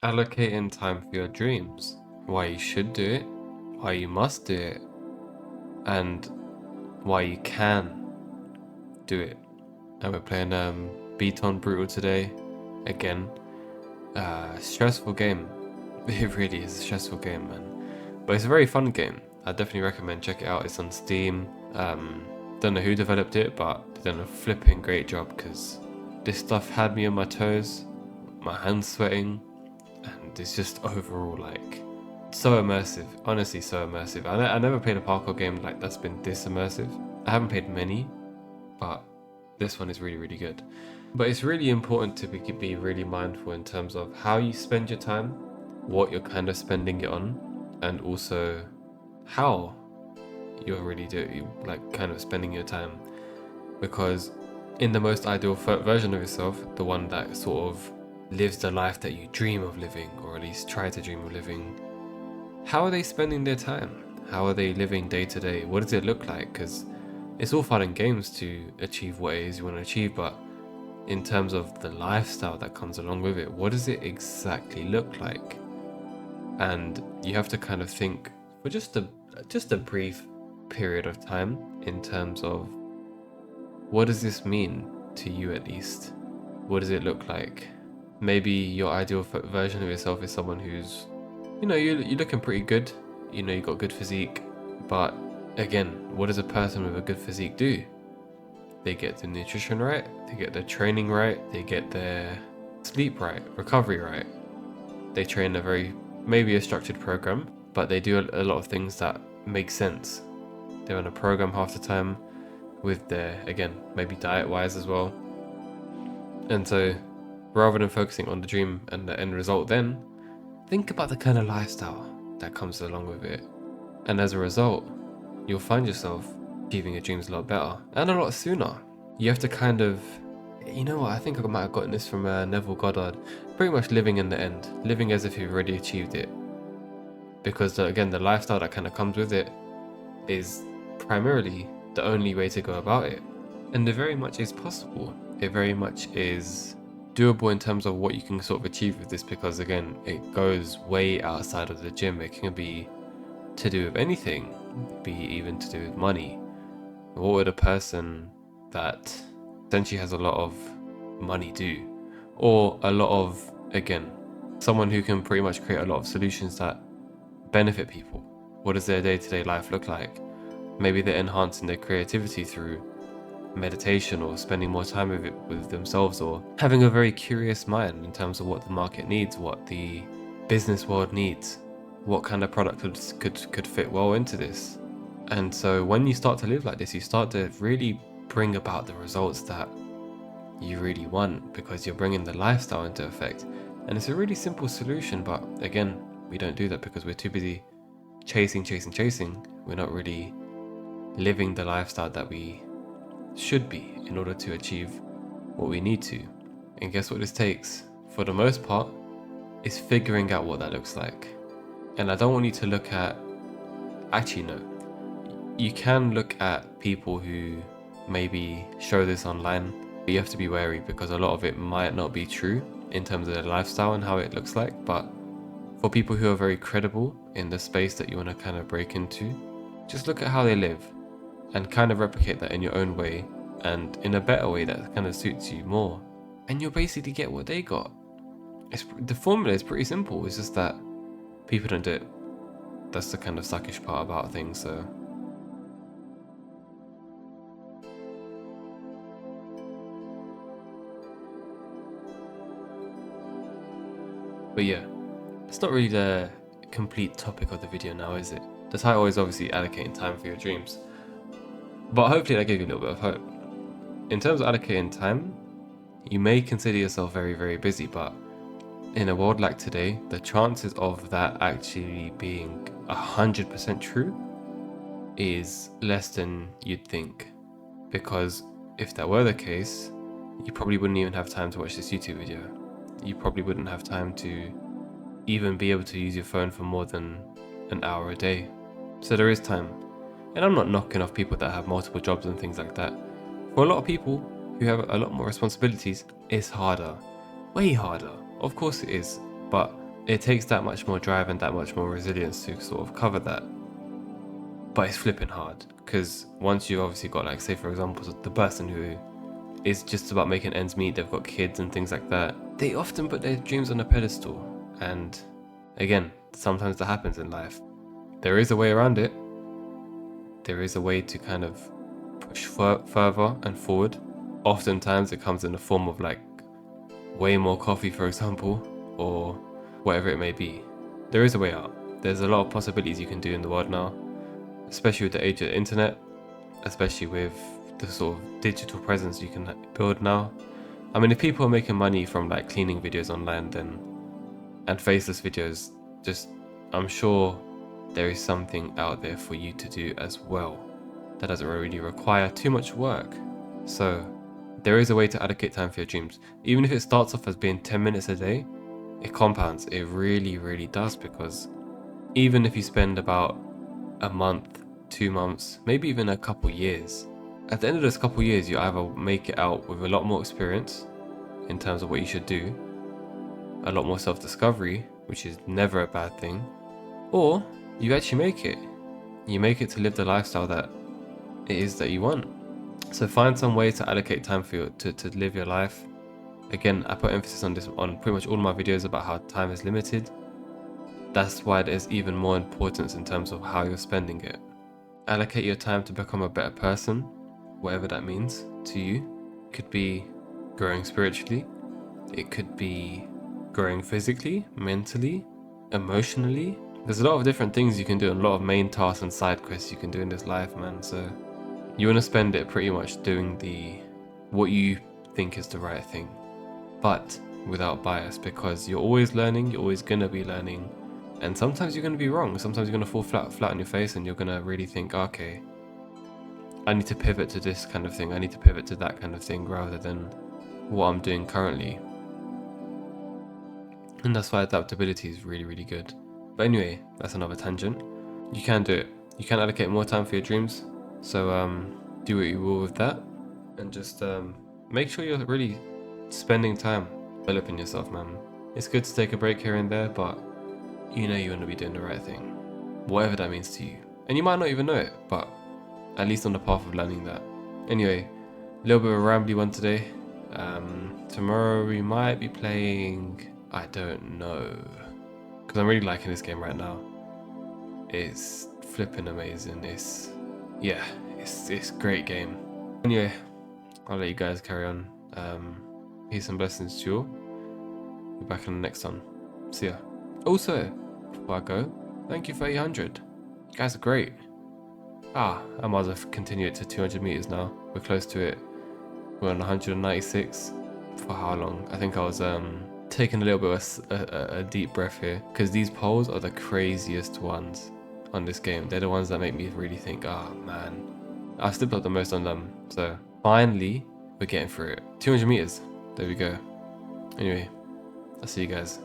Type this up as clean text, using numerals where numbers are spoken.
Allocating time for your dreams. Why you should do it, why you must do it, and why you can do it. And we're playing Beton Brutal today. Again. Stressful game. It really is a stressful game, man. But it's a very fun game. I definitely recommend check it out. It's on Steam. Don't know who developed it, but they've done a flipping great job because this stuff had me on my toes, my hands sweating, and it's just overall like so immersive. Honestly, so immersive. I never played a parkour game like that's been this immersive. I haven't played many, but this one is really, really good. But it's really important to be really mindful in terms of how you spend your time, what you're kind of spending it on, and also how you're really like kind of spending your time. Because in the most ideal version of yourself, the one that sort of lives the life that you dream of living, or at least try to dream of living, how are they spending their time? How are they living day to day? What does it look like? Because it's all fun and games to achieve what it is you want to achieve, but in terms of the lifestyle that comes along with it, what does it exactly look like? And you have to kind of think for just a brief period of time in terms of what does this mean to you at least? What does it look like? Maybe your ideal version of yourself is someone who's, you're looking pretty good, you got good physique, but again, what does a person with a good physique do? They get the nutrition right, they get their training right, they get their sleep right, recovery right. They train maybe a structured program, but they do a lot of things that make sense. They're on a program half the time with their, again, maybe diet wise as well. And so rather than focusing on the dream and the end result, then think about the kind of lifestyle that comes along with it. And as a result, you'll find yourself achieving your dreams a lot better and a lot sooner. You have to kind of, I think I might have gotten this from Neville Goddard, pretty much living in the end, living as if you've already achieved it. Because again, the lifestyle that kind of comes with it is primarily the only way to go about it. And it very much is possible. It very much is doable in terms of what you can sort of achieve with this, because again, it goes way outside of the gym. It can be to do with anything, be even to do with money. What would a person that essentially has a lot of money do? Or a lot of, again, someone who can pretty much create a lot of solutions that benefit people. What does their day-to-day life look like? Maybe they're enhancing their creativity through meditation or spending more time with themselves, or having a very curious mind in terms of what the market needs, what the business world needs, what kind of product could fit well into this. And so when you start to live like this, you start to really bring about the results that you really want, because you're bringing the lifestyle into effect. And it's a really simple solution, but again, we don't do that because we're too busy chasing. We're not really living the lifestyle that we should be in order to achieve what we need to. And guess what this takes? For the most part, is figuring out what that looks like. And I don't want you to look at, actually no, you can look at people who maybe show this online, but you have to be wary because a lot of it might not be true in terms of their lifestyle and how it looks like. But for people who are very credible in the space that you want to kind of break into, just look at how they live and kind of replicate that in your own way and in a better way that kind of suits you more. And you'll basically get what they got. The formula is pretty simple, it's just that people don't do it. That's the kind of suckish part about things, so. But yeah, it's not really the complete topic of the video now, is it? The title is obviously allocating time for your dreams. But hopefully that gave you a little bit of hope. In terms of allocating time, you may consider yourself very, very busy, but in a world like today, the chances of that actually being 100% true is less than you'd think. Because if that were the case, you probably wouldn't even have time to watch this YouTube video. You probably wouldn't have time to even be able to use your phone for more than an hour a day. So there is time. And I'm not knocking off people that have multiple jobs and things like that. For a lot of people who have a lot more responsibilities, it's harder. Way harder. Of course it is. But it takes that much more drive and that much more resilience to sort of cover that. But it's flipping hard, because once you've obviously got, like, say for example, the person who is just about making ends meet, they've got kids and things like that, they often put their dreams on a pedestal. And again, sometimes that happens in life. There is a way around it. There is a way to kind of push further and forward. Oftentimes it comes in the form of, like, way more coffee, for example, or whatever it may be. There is a way out. There's a lot of possibilities you can do in the world now, especially with the age of the internet, especially with the sort of digital presence you can build now. I mean, if people are making money from, like, cleaning videos online, then, and faceless videos, just, I'm sure there is something out there for you to do as well that doesn't really require too much work. So there is a way to allocate time for your dreams. Even if it starts off as being 10 minutes a day, it compounds. It really, really does, because even if you spend about a month, 2 months, maybe even a couple years, at the end of those couple years, you either make it out with a lot more experience in terms of what you should do, a lot more self-discovery, which is never a bad thing, or you actually make it. You make it to live the lifestyle that it is that you want. So find some way to allocate time for to live your life. Again, I put emphasis on this on pretty much all of my videos about how time is limited. That's why there's even more importance in terms of how you're spending it. Allocate your time to become a better person, whatever that means to you. It could be growing spiritually, it could be growing physically, mentally, emotionally. There's a lot of different things you can do, and a lot of main tasks and side quests you can do in this life, man. So you want to spend it pretty much doing what you think is the right thing, but without bias, because you're always learning, you're always gonna be learning, and sometimes you're gonna be wrong. Sometimes you're gonna fall flat on your face, and you're gonna really think, okay, I need to pivot to this kind of thing, I need to pivot to that kind of thing, rather than what I'm doing currently. And that's why adaptability is really, really good. But anyway, that's another tangent. You can do it. You can allocate more time for your dreams. So do what you will with that, and just make sure you're really spending time developing yourself, man. It's good to take a break here and there, but you know you want to be doing the right thing, whatever that means to you. And you might not even know it, but at least on the path of learning that. Anyway, a little bit of a rambly one today. Tomorrow we might be playing, I don't know, because I'm really liking this game right now. It's flipping amazing. It's a great game. Anyway, I'll let you guys carry on. Peace and blessings to you all. Be back in the next one. See ya. Also, before I go, thank you for 800. You guys are great. I might as well continue it to 200 meters now. We're close to it. We're on 196. For how long? I think I was taking a little bit of a deep breath here, because these polls are the craziest ones on this game. They're the ones that make me really think, oh man, I've slipped up the most on them. So finally we're getting through it. 200 meters, there we go. Anyway, I'll see you guys.